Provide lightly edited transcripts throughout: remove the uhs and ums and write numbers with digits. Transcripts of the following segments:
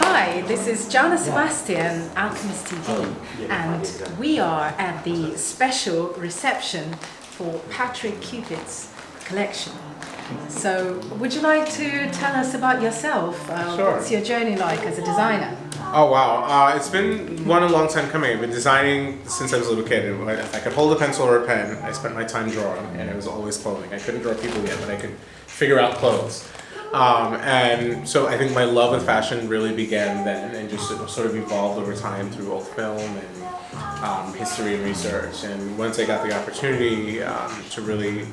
Hi, this is Jahna Sebastian, Alchemist TV, and we are at the special reception for Patrick Cupid's collection. So, would you like to tell us about yourself? Sure. What's your journey like as a designer? Oh wow, it's been a long time coming. I've been designing since I was a little kid. If I could hold a pencil or a pen, I spent my time drawing, and it was always clothing. I couldn't draw people yet, but I could figure out clothes. And so I think my love of fashion really began then, and just sort of evolved over time through old film and history and research. And once I got the opportunity to really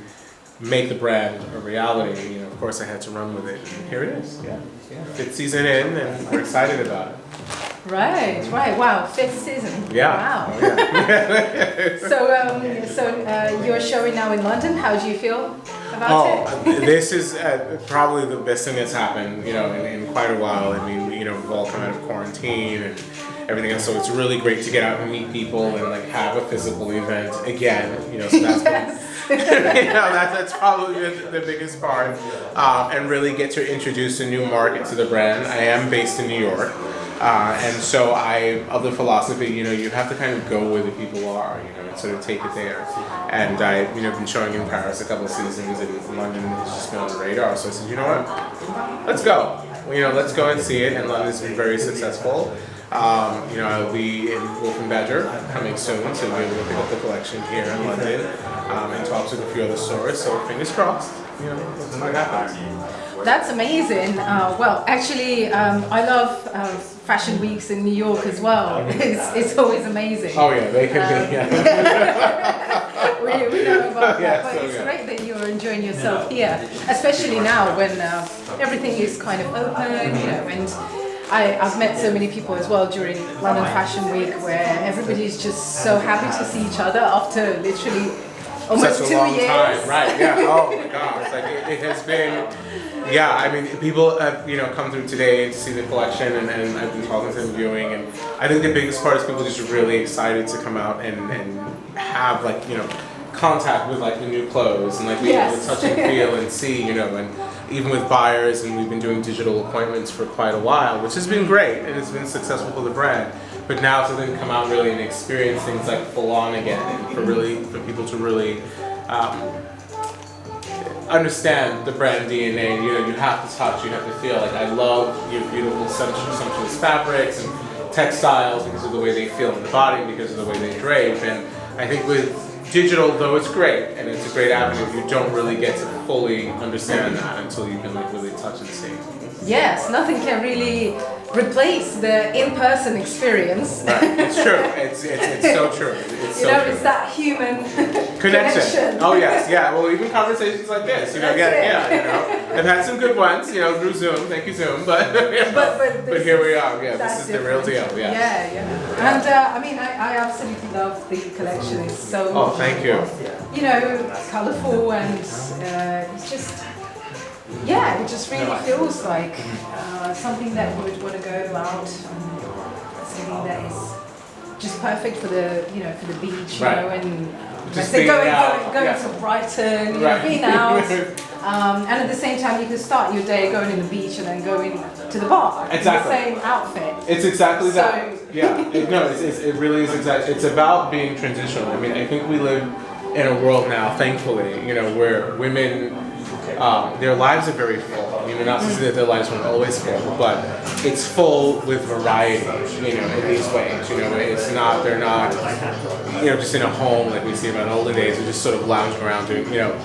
make the brand a reality, you know, of course I had to run with it. And here it is. Yeah. Fifth season in, and we're excited about it. Right. Wow, fifth season. Yeah. Wow. Oh, yeah. So you're showing now in London. How do you feel about it? This is probably the best thing that's happened, you know, in quite a while. I mean, you know, we've all come out of quarantine and everything else, so it's really great to get out and meet people and like have a physical event again. You know, so that's you know, that's probably the biggest part, and really get to introduce a new market to the brand. I am based in New York. And so I, of the philosophy, you know, you have to kind of go where the people are, you know, and sort of take it there. And I, you know, been showing in Paris a couple of seasons, and London has just been on the radar. So I said, you know what, let's go. You know, let's go and see it. And London's been very successful. You know, I'll be in Wolf and Badger coming soon, so we'll be able to pick up the collection here in London, and talk to a few other stores. So fingers crossed, you know, let's see what happens. That's amazing. Well, actually, I love fashion weeks in New York as well. It's always amazing. Oh yeah, they can be. Yeah. we know about that, but so, it's great that you're enjoying yourself here, especially now when everything is kind of open, you know, and I've met so many people as well during London Fashion Week where everybody's just so happy to see each other after literally almost Such a 2 long years. time, right? Yeah. Oh my gosh, like it has been. Yeah, I mean, people have, you know, come through today to see the collection, and I've been talking to them, viewing, and I think the biggest part is people just really excited to come out and have, like, you know, contact with like the new clothes and like be able to touch and feel and see, you know, and even with buyers, and we've been doing digital appointments for quite a while, which has been great and it's been successful for the brand. But now to then come out really and experience things like full on again, and for people to really understand the brand DNA. You know, you have to touch, you have to feel. Like, I love your beautiful sumptuous fabrics and textiles because of the way they feel in the body, because of the way they drape. And I think with digital, though it's great and it's a great avenue, you don't really get to fully understand that until you can like really touch and see. Yes, nothing can really replace the in-person experience. Right, it's true. It's so true. It's so true. It's that human connection. Oh yes, yeah. Well, even conversations like this, you know, you know, I've had some good ones, you know, through Zoom. Thank you, Zoom. But but here we are. Yeah, this is the real deal. Yeah. Yeah. And I mean, I absolutely love the collection. It's so. Oh, thank you. You know, colourful, and it's just. Yeah, it just really feels like something that you would want to go out, something that is just perfect for the, you know, for the beach, you know, and just going yeah. to Brighton, you know, being out, and at the same time you can start your day going in the beach and then going to the bar exactly. in the same outfit. It's exactly that. Yeah, it really is exactly. It's about being transitional. I mean, I think we live in a world now, thankfully, you know, where women. Their lives are very full. I mean, not to say that their lives weren't always full, but it's full with variety, you know, in these ways. You know, it's not, they're not, you know, just in a home like we see about in older days, they're just sort of lounging around doing, you know,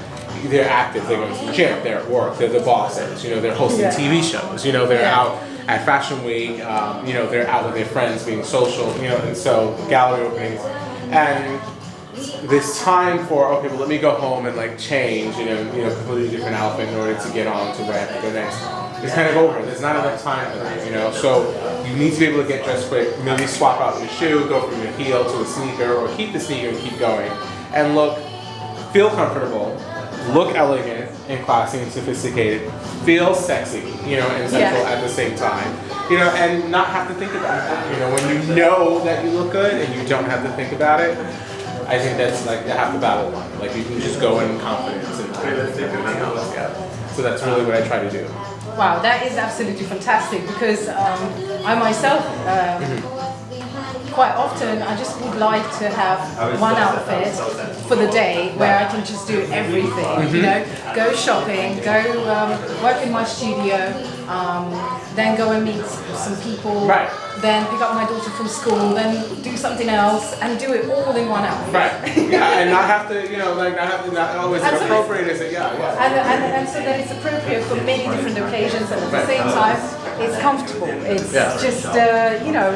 they're active, they go to the gym, they're at work, they're the bosses, you know, they're hosting TV shows, you know, they're out at Fashion Week, you know, they're out with their friends being social, you know, and so gallery openings. And this time for, okay, well, let me go home and like change, you know, completely different outfit in order to get on to where I have to go next. It's kind of over. There's not enough time for that, you know. So you need to be able to get dressed quick, maybe swap out your shoe, go from your heel to a sneaker, or keep the sneaker and keep going, and feel comfortable, look elegant and classy and sophisticated, feel sexy, you know, and sensual at the same time, you know, and not have to think about it. You know, when you know that you look good and you don't have to think about it. I think that's like half the battle won. Like you can just go in confidence and everything else. Yeah. So that's really what I try to do. Wow, that is absolutely fantastic because I myself, quite often, I just would like to have one outfit for the day where I can just do everything, you know, go shopping, go work in my studio, then go and meet some people, then pick up my daughter from school, then do something else, and do it all in one outfit. Right. Yeah, and not have to, you know, like not always inappropriate as it, And so then it's appropriate for many different occasions, and at the same time, it's comfortable. It's just, you know,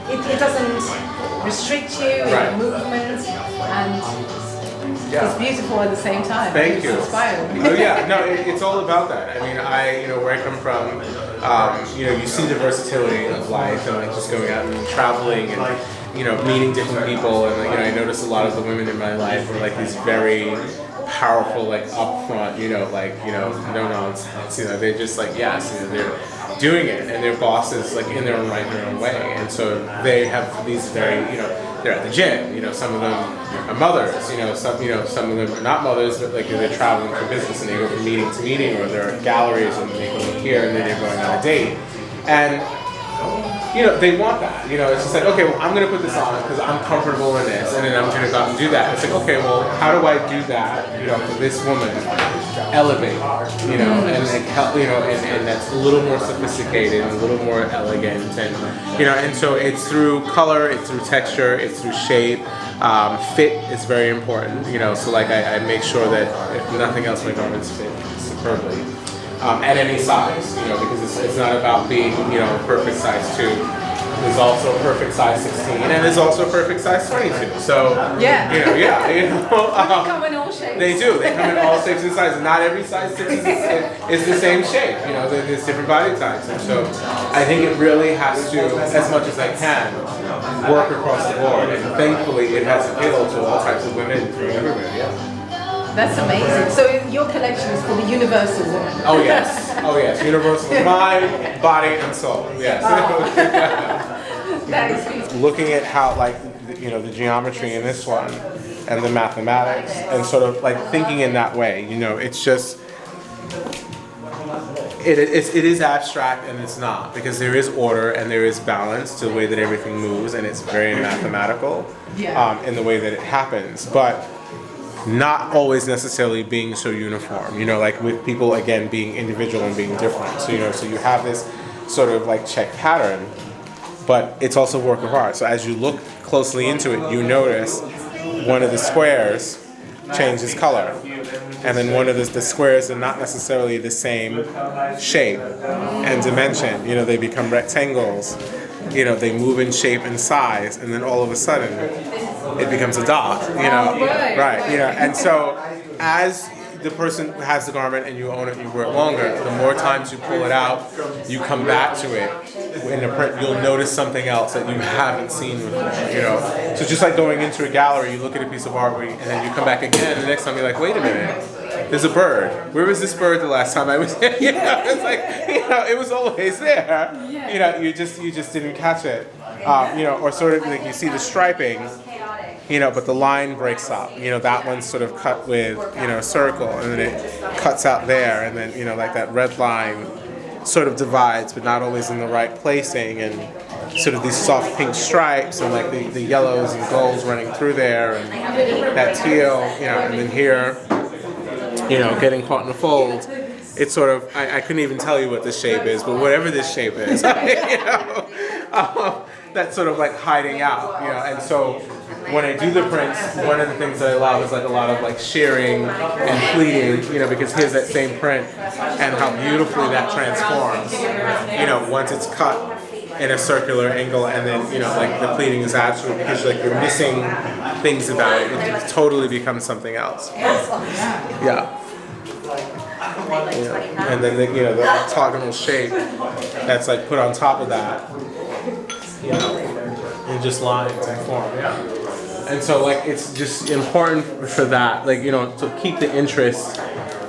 it doesn't restrict you in movement, and it's beautiful at the same time. Thank you. It's inspiring. Oh yeah, no, it's all about that. I mean, you know, where I come from, you know, you see the versatility of life and like just going out and traveling and, you know, meeting different people, and you know, I notice a lot of the women in my life are like these very powerful, like upfront, you know, like, you know, no nonsense, you know, they're just like, yes, you know, they're doing it, and their bosses like in their own right, their own way, and so they have these very, you know, they're at the gym, you know, some of them are mothers, you know, some of them are not mothers, but like they're traveling for business and they go from meeting to meeting, or they're at galleries and they go here and then they're going on a date, and you know, they want that. You know, it's just like, okay, well, I'm going to put this on because I'm comfortable in this, and then I'm going to go out and do that. It's like, okay, well, how do I do that, you know, for this woman, elevate, you know, and help, you know, and that's a little more sophisticated, and a little more elegant, and, you know, and so it's through color, it's through texture, it's through shape. Fit is very important, you know, so like I make sure that if nothing else, my garments fit superbly. At any size, you know, because it's not about being, you know, perfect size 2. There's also a perfect size 16, and there's also a perfect size 22. So, you know, they come in all shapes. They do. They come in all shapes and sizes. Not every size 6 is the same shape. You know, there's different body types, and so I think it really has to, as much as I can, work across the board. And thankfully, it has appeal to all types of women from everywhere. Yeah. That's amazing. So your collection is for the universal woman. Oh yes, oh yes, universal, mind, body, and soul. Yes. That is beautiful. Looking at how, like, you know, the geometry in this one, and the mathematics, and sort of like thinking in that way. You know, it's just, it is abstract and it's not, because there is order and there is balance to the way that everything moves, and it's very mathematical in the way that it happens, but not always necessarily being so uniform, you know, like with people, again, being individual and being different. So, you know, so you have this sort of like check pattern, but it's also work of art. So as you look closely into it, you notice one of the squares changes color. And then one of the squares are not necessarily the same shape and dimension. You know, they become rectangles. You know, they move in shape and size, and then all of a sudden, it becomes a dot. You know, right? You know, and so as the person has the garment and you own it, and you wear it longer, the more times you pull it out, you come back to it in the print, you'll notice something else that you haven't seen before. You know, so just like going into a gallery, you look at a piece of artwork, and then you come back again, and the next time you're like, wait a minute. There's a bird. Where was this bird the last time I was here? You know, it's like, you know, it was always there. You know, you just didn't catch it. You know, or sort of like you see the striping, you know, but the line breaks up. You know, that one's sort of cut with, you know, a circle, and then it cuts out there, and then, you know, like that red line sort of divides, but not always in the right placing, and sort of these soft pink stripes, and like the yellows and golds running through there, and that teal, you know, and then here, you know, getting caught in a fold. It's sort of, I couldn't even tell you what this shape is, but whatever this shape is, you know, that's sort of like hiding out, you know. And so when I do the prints, one of the things that I love is like a lot of like shearing and pleating, you know, because here's that same print and how beautifully that transforms, you know, once it's cut in a circular angle, and then, you know, like the pleating is actually, because like you're missing things about it, it totally becomes something else. Yeah. And then the, you know, the octagonal shape that's like put on top of that, you know, in just lines and form. Yeah. And so like it's just important for that, like, you know, to keep the interest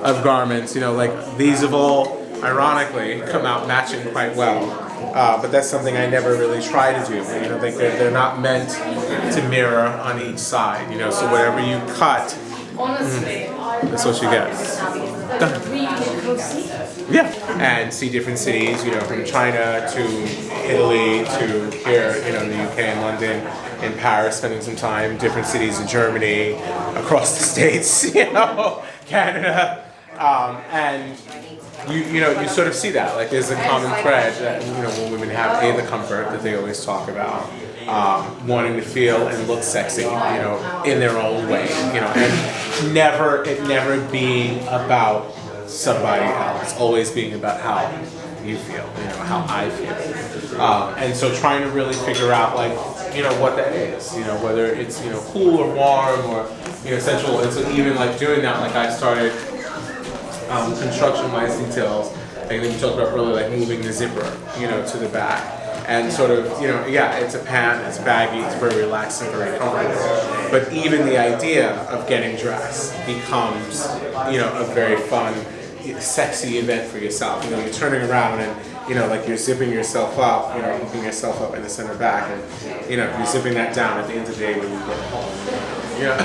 of garments. You know, like these have all ironically come out matching quite well. But that's something I never really try to do. You know, like they're not meant to mirror on each side. You know, so whatever you cut, that's what you get. Done. Yeah, and see different cities, you know, from China to Italy to here, you know, in the UK and London, in Paris, spending some time, different cities in Germany, across the States, you know, Canada, and you know, you sort of see that, like there's a common thread that, you know, when women have the comfort that they always talk about, wanting to feel and look sexy, you know, in their own way, you know, and it never being about somebody else, always being about how you feel, you know, how I feel. And so trying to really figure out, like, you know, what that is, you know, whether it's, you know, cool or warm or, you know, sensual. And so even like doing that, like I started construction-wise details, I think we talked about earlier, like moving the zipper, you know, to the back. And sort of, you know, yeah, it's a pant, it's baggy, it's very relaxed and very comfortable. But even the idea of getting dressed becomes, you know, a very fun, sexy event for yourself. You know, you're turning around and, you know, like you're zipping yourself up, you know, hooking yourself up in the center back, and, you know, you're zipping that down at the end of the day when you get home. You know,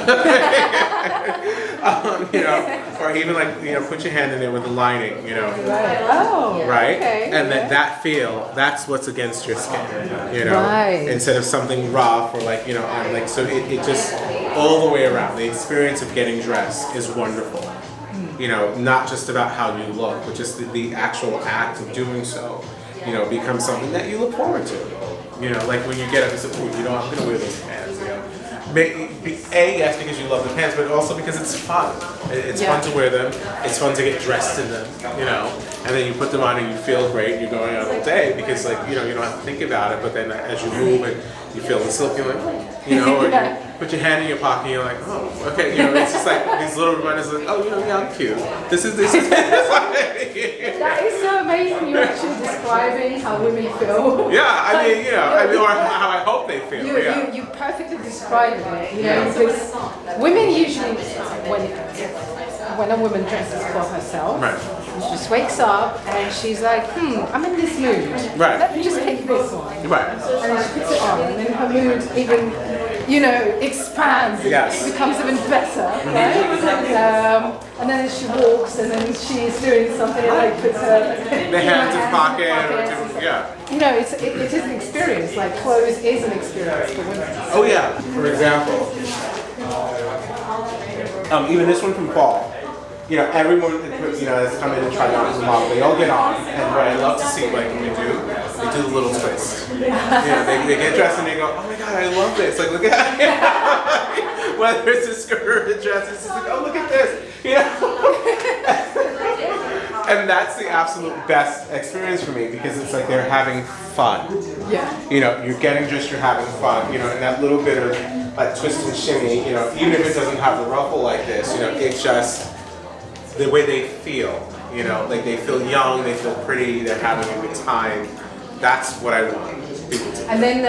you know, or even like, you know, put your hand in there with the lining, you know, Right. Oh, right? okay. And that feel, that's what's against your skin, you know, Right. instead of something rough or like, you know, like, so it just, all the way around, the experience of getting dressed is wonderful. You know, not just about how you look, but just the actual act of doing so, you know, becomes something that you look forward to. You know, like when you get up and say, "Ooh, you know, I'm gonna wear those pants," you know. Yes, because you love the pants, but also because it's fun. It's fun to wear them. It's fun to get dressed in them, you know. And then you put them on and you feel great. You're going out all day because, like, you know, you don't have to think about it. But then as you move and you feel the silk, you're like, you know, or you put your hand in your pocket and you're like, oh, okay, you know. It's just like these little reminders, like, oh, you know, yeah, I'm cute. This is. That is so amazing. You're actually describing how women feel. Yeah, I mean, you know, or how I hope they feel. You perfectly described it, you know, because women usually, when a woman dresses for herself, Right. she just wakes up and she's like, I'm in this mood. Right. Let me just pick this one. Right. And then she puts it on, and then her mood even, you know, expands. Yes. It becomes even better, right? And then as she walks, and then she's doing something, and like puts her The hands in pocket, yeah. You know, it is an experience. Like clothes is an experience for women. Oh yeah. For example, even this one from Paul. You know, everyone, you know, that's come in and tried out as a model, they all get on, and what I love to see, like, when they do the little twist. You know, they get dressed and they go, oh my god, I love this. Like, look at it. Whether it's a skirt or a dress, it's just like, oh, look at this. You know? And that's the absolute best experience for me, because it's like they're having fun. Yeah. You know, you're getting dressed, you're having fun. You know, and that little bit of like twist and shimmy, you know, even if it doesn't have the ruffle like this, you know, it's just the way they feel, you know, like they feel young, they feel pretty, they're having a good time. That's what I want people to do. And then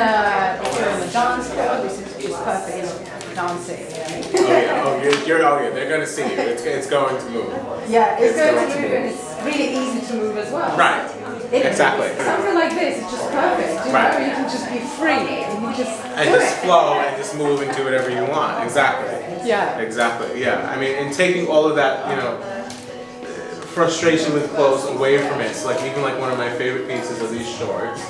if you're on the dance floor, this is just perfect dancing. They're going to see you. It's going to move. Yeah, it's going to move, and it's really easy to move as well. Right. Exactly. Something like this is just perfect. You know, you can just be free and you just flow and just move and do whatever you want. Exactly. Yeah. Exactly. Yeah. I mean, and taking all of that, you know, frustration with clothes away from it. So like even like one of my favorite pieces of these shorts.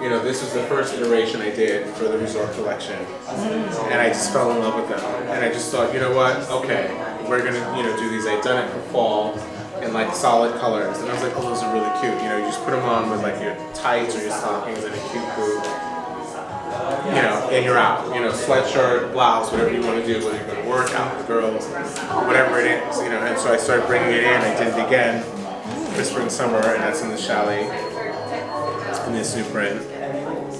You know, this was the first iteration I did for the resort collection, and I just fell in love with them. And I just thought, you know what? Okay, we're gonna, you know, do these. I'd done it for fall in like solid colors, and I was like, oh, those are really cute. You know, you just put them on with like your tights or your stockings and a cute boot. You know, and you're out. You know, sweatshirt, blouse, whatever you want to do, whether you're going to work out with girls, whatever it is. You know, and so I started bringing it in. I did it again for spring, summer, and that's in the chalet. In this new print.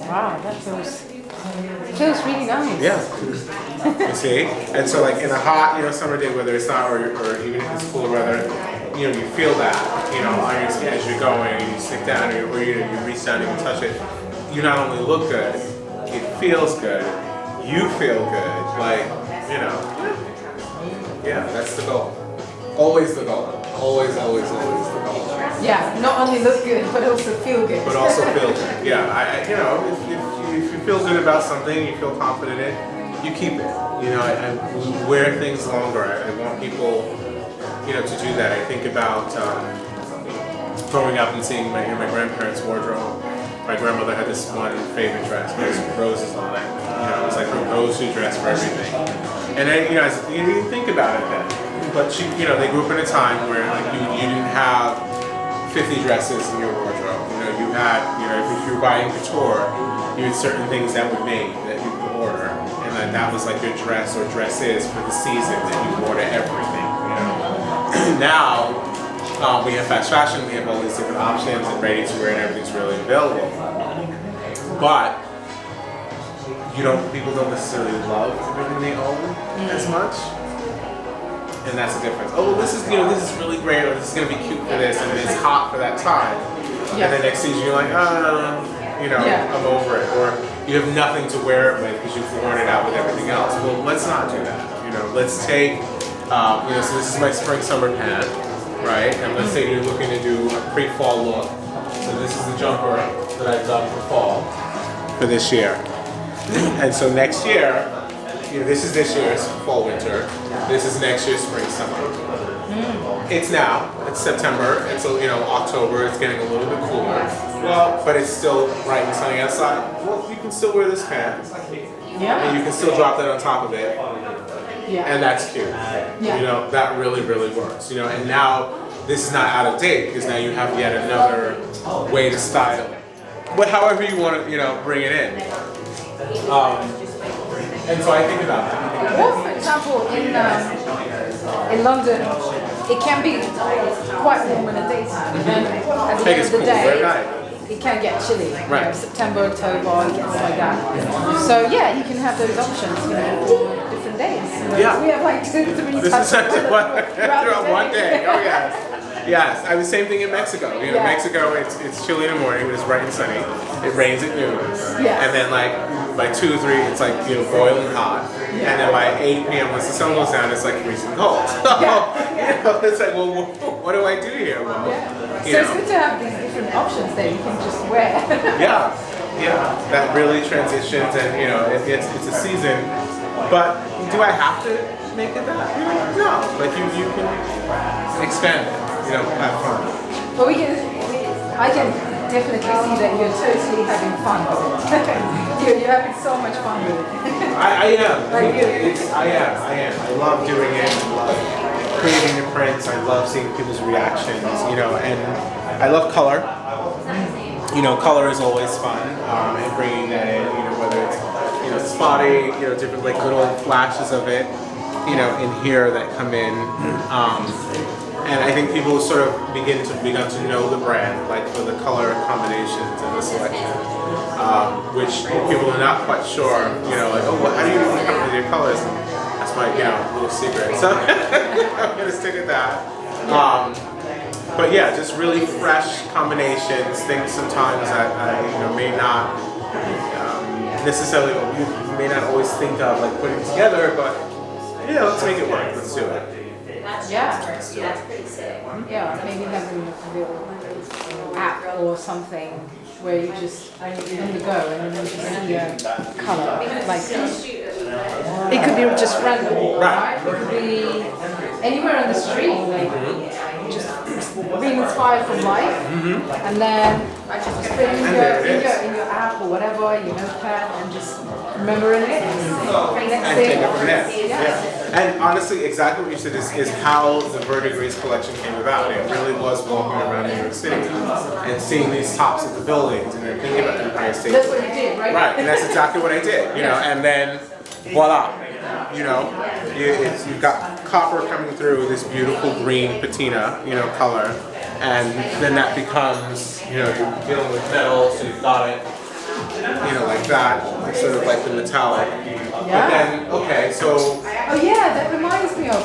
Wow, that feels really nice. Yeah. You see? And so like in a hot, you know, summer day, whether it's not or even if it's cooler weather, you know, you feel that, you know, on your skin as you're going, and you stick down or you reach down and you touch it. You not only look good, it feels good, you feel good, like, you know. Yeah, that's the goal. Always the goal. Always, always, always the goal. Yeah, not only look good, but also feel good. But also feel good. Yeah, I you know, if you feel good about something, you feel confident in it, you keep it. You know, I wear things longer. I want people, you know, to do that. I think about growing up and seeing my grandparents' wardrobe. My grandmother had this one favorite dress with roses on it. It was like a go-to dress for everything. And then, you didn't think about it then. But they grew up in a time where like you didn't have 50 dresses in your wardrobe. You had, if you were buying couture, you had certain things that were made that you could order, and then that was like your dress or dresses for the season that you order everything. Now. We have fast fashion, we have all these different options and ready to wear and everything's really available. But people don't necessarily love everything they own as much. And that's the difference. Oh, this is really great, or this is gonna be cute for this, and it's hot for that time. Yeah. And then next season you're like, I'm over it. Or you have nothing to wear it with because you've worn it out with everything else. Well, let's not do that. Let's take so this is my spring summer pant. Right, and let's say you're looking to do a pre-fall look. So this is the jumper that I've done for fall for this year. And so next year, this is this year's fall winter. This is next year's spring summer. It's now. It's September. It's October. It's getting a little bit cooler. Well, but it's still bright and sunny outside. Well, you can still wear this pant. Yeah. And you can still drop that on top of it. Yeah. And that's cute. Yeah. That really, really works. And now this is not out of date because now you have yet another way to style it. But however you want to, bring it in. And so I think about that. Well, for example, in London, it can be quite warm in the daytime, and then at the end of the day, it can get chilly. September, October, it gets like that. So yeah, you can have those options, for different days. Yeah. We have like 2-3 types of colors throughout one day. Oh yes. Yes, I was same thing in Mexico. Mexico, it's chilly in the morning, but it's bright and sunny. It rains at noon, and then like by 2 or 3, it's like boiling hot, and then by 8 p.m. once the sun goes down, it's like freezing cold. It's like, well, what do I do here? Well, so it's good to have these different options that you can just wear. That really transitions, and it's a season. But do I have to make it that? No, but you can expand it. Have fun. Well, I can definitely see that you're totally having fun with it. You're having so much fun with it. I am. I am. I love doing it. I love creating the prints. I love seeing people's reactions. And I love color. Color is always fun. And bringing that in. Whether it's spotty. Different like little flashes of it. In here that come in. And I think people sort of begun to know the brand, like for the color combinations and the selection, which people are not quite sure. Like, how do you come with your colors? That's my little secret. So I'm gonna stick at that. But yeah, just really fresh combinations. Things sometimes that I may not necessarily you may not always think of like putting together, but let's make it work. Let's do it. Yeah, maybe having a little app or something where you just on the go and then you just see a color. Like it could be just random, right? It could be anywhere on the street, like just being inspired from life, and then just put it in your app or whatever, your notepad, and just remembering it. And take it from there. Yeah. And honestly, exactly what you said is how the Verdigris collection came about. It really was walking around New York City and seeing these tops of the buildings and then thinking about Empire State. That's what you did, right? Right, and that's exactly what I did. And then voila. You've got copper coming through this beautiful green patina, color, and then that becomes, you're dealing with metal, so you've got it, like that, sort of like the metallic. But then, okay, so. Oh yeah, that reminds me of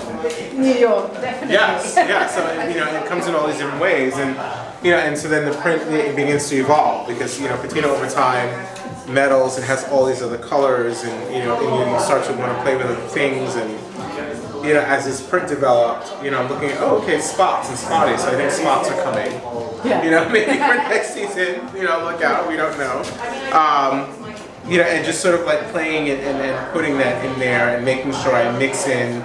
New York, definitely. Yes, yeah. So it comes in all these different ways, and and so then the print it begins to evolve because patina over time. Metals, it has all these other colors, and and you start to want to play with other things, and as this print developed, I'm looking at spots and spotty, so I think spots are coming. Yeah. Maybe for next season, look out, we don't know. And just sort of like playing it and then putting that in there and making sure I mix in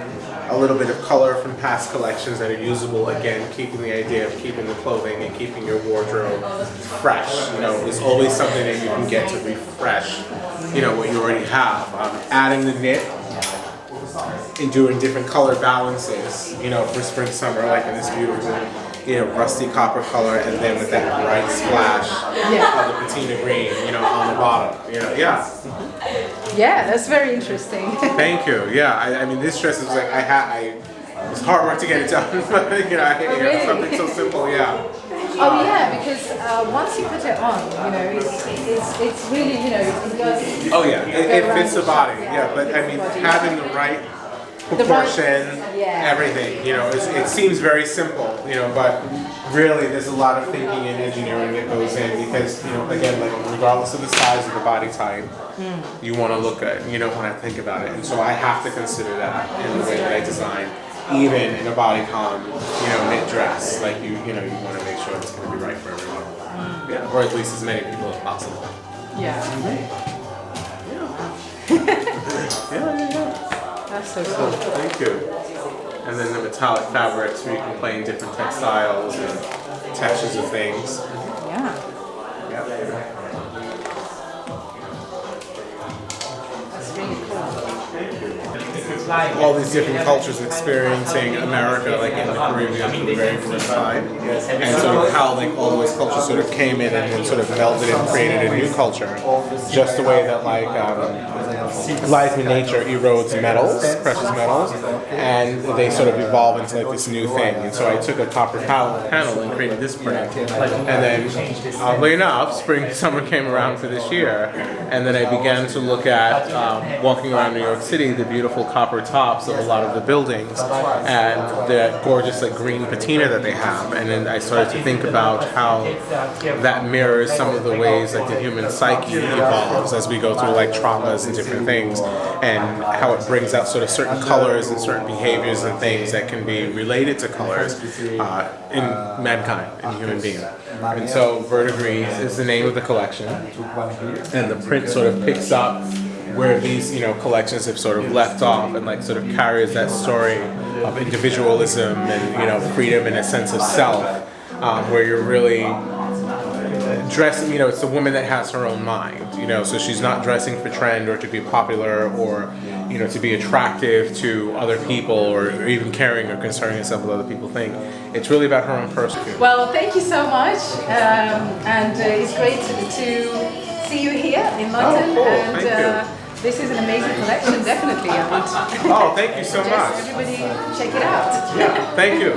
a a little bit of color from past collections that are usable. Again, keeping the idea of keeping the clothing and keeping your wardrobe fresh. You know, there's always something that you can get to refresh, you know, what you already have. Adding the knit and doing different color balances, you know, for spring, summer, like in this beautiful, you know, rusty copper color, and then with that bright splash of the patina green, you know, on the bottom, you know, Yeah, that's very interesting. Thank you. Yeah, I mean, this dress is like it was hard work to get it done, but you know, Really? something so simple, yeah. Oh yeah, because once you put it on, you know, it's really, you know, it does. Oh yeah, it fits the body. Yeah, but I mean, having the right proportion, everything, you know, it seems very simple, you know, but really there's a lot of thinking and engineering that goes in because, you know, again, like regardless of the size of the body type, you want to look good, you know, when I think about it. And so I have to consider that in the way that I design, even in a bodycon, you know, knit dress. Like you know, you want to make sure it's going to be right for everyone. Yeah, or at least as many people as possible. That's so cool. Thank you. And then the metallic fabrics where you can play in different textiles and textures of things. That's really cool. All these different cultures experiencing America, like in the Caribbean for the very first time, and sort of how like all those cultures sort of came in and then sort of melded and created a new culture, just the way that like life in nature erodes metals, precious metals, and they sort of evolve into like this new thing. And so I took a copper panel and created this print, and then oddly enough, spring summer came around for this year, and then I began to look at walking around New York City, the beautiful copper tops of a lot of the buildings and the gorgeous like green patina that they have, and then I started to think about how that mirrors some of the ways that the human psyche evolves as we go through like traumas and different things, and how it brings out sort of certain colors and certain behaviors and things that can be related to colors in mankind, in human being. And so Verdigris is the name of the collection, and the print sort of picks up where these, you know, collections have sort of left off, and like sort of carries that story of individualism and, you know, freedom and a sense of self, where you're really dressing, you know, it's a woman that has her own mind, you know, so she's not dressing for trend or to be popular or, you know, to be attractive to other people or even caring or concerning herself with other people think. It's really about her own person. Well, thank you so much, and it's great to see you here in London. Cool. And Thank you. This is an amazing collection, definitely. I would Oh, thank you so much. Everybody check it out. Thank you.